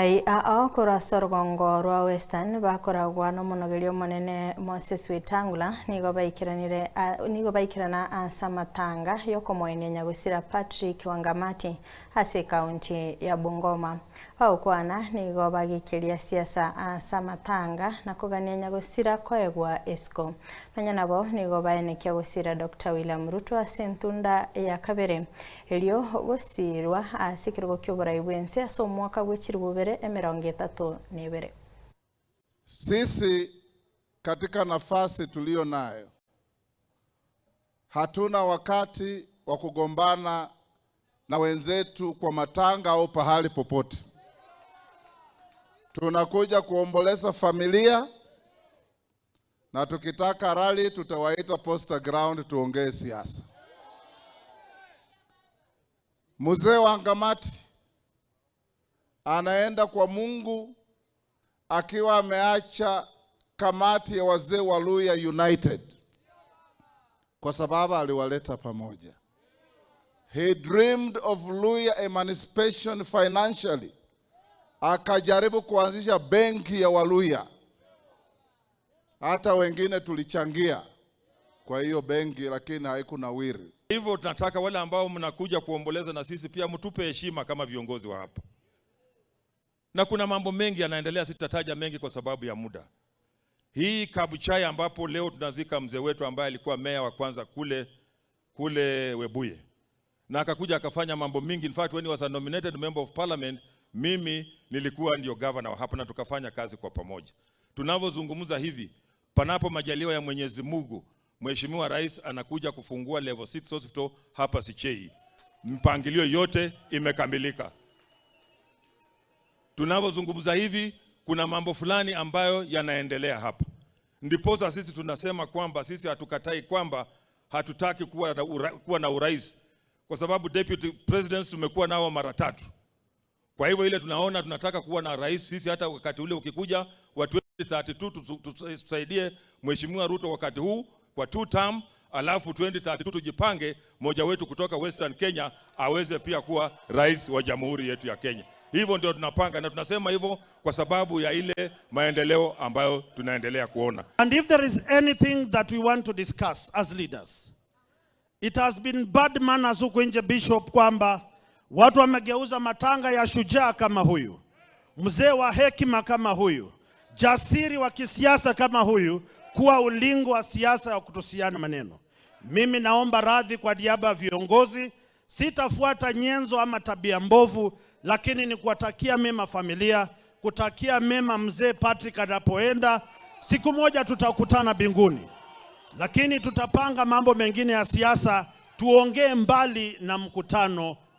Abarai aokora sorgongo rwa Western bakoragwa no monogerio monene Moses Wetangula nigo baikirana Samatanga yokomoine nyagusira Patrick Wangamati ase kaunti ya Bungoma. Baukwana nigo bagikiria siasa Samatanga na kugania nyagusira koegwa Esco. Nanya nabo nigo baenekia gusira Dr. William Ruto ase ntunda ya kabere. Elio gusirwa asikirgo kyoborai bwense aso mwaka gwechirubere emerongetatu nebere. Sisi katika nafasi tulio nayo hatuna wakati wa kugombana na wenzetu kwa matanga au pahali popote. Tunakuja kuomboleza familia, na tukitaka rally tutawaita Posta Ground tuongee siasa. Mzee Wangamati anaenda kwa Mungu akiwa ameacha kamati ya wazee wa Luhya United kwa sababu aliwaleta pamoja. He dreamed of Luhya emancipation financially. Akajaribu kuanzisha benki ya Waluhya. Hata wengine tulichangia kwa hiyo benki, lakini haikunawiri. Hivyo tunataka wale ambao mnakuja kuomboleza na sisi pia mtupe heshima kama viongozi wa hapa. Na kuna mambo mengi yanaendelea, sitataja mengi kwa sababu ya muda. Hii Kabuchai ambapo leo tunazika mzee wetu ambaye alikuwa meya wa kwanza kule Webuye. Na akakuja akafanya mambo mingi. In fact when he was a nominated member of parliament, mimi nilikuwa ndio governor hapa na tukafanya kazi kwa pamoja. Tunavozungumza hivi, panapo majaliwa ya Mwenyezi Mungu, Mheshimiwa Rais anakuja kufungua level 6 hospital hapa Sichei. Mpangilio yote imekamilika. Tunavozungumza hivi, kuna mambo fulani ambayo yanaendelea hapa. Ndiposa sisi tunasema kwamba sisi hatukatai kwamba hatutaki kuwa na urais, kwa sababu deputy presidents tumekuwa nao mara 3. Kwa hivyo ile tunaona tunataka kuwa na rais sisi, hata wakati ule ukikuja wa 2032 tusaidie Mheshimiwa Ruto wakati huu kwa 2 term, alafu 2032 tujipange moja wetu kutoka Western Kenya aweze pia kuwa rais wa Jamhuri yetu ya Kenya. Hivyo ndio tunapanga, na tunasema hivyo kwa sababu ya ile maendeleo ambayo tunaendelea kuona. And if there is anything that we want to discuss as leaders, it has been bad manners huko nje, Bishop, kwamba watu wamegeuza matanga ya shujaa kama huyu, mzee wa hekima kama huyu, jasiri wa kisiasa kama huyu, kuwa ulingo wa siasa ya kutusiana maneno. Mimi naomba radhi kwa niaba ya viongozi, sitafuata nyenzo ama tabia mbovu, lakini ni kuwatakia mema familia, kutakia mema mzee Patrick anapoenda. Siku moja tutakutana mbinguni, lakini tutapanga mambo mengine ya siasa, tuongee mbali na mkutano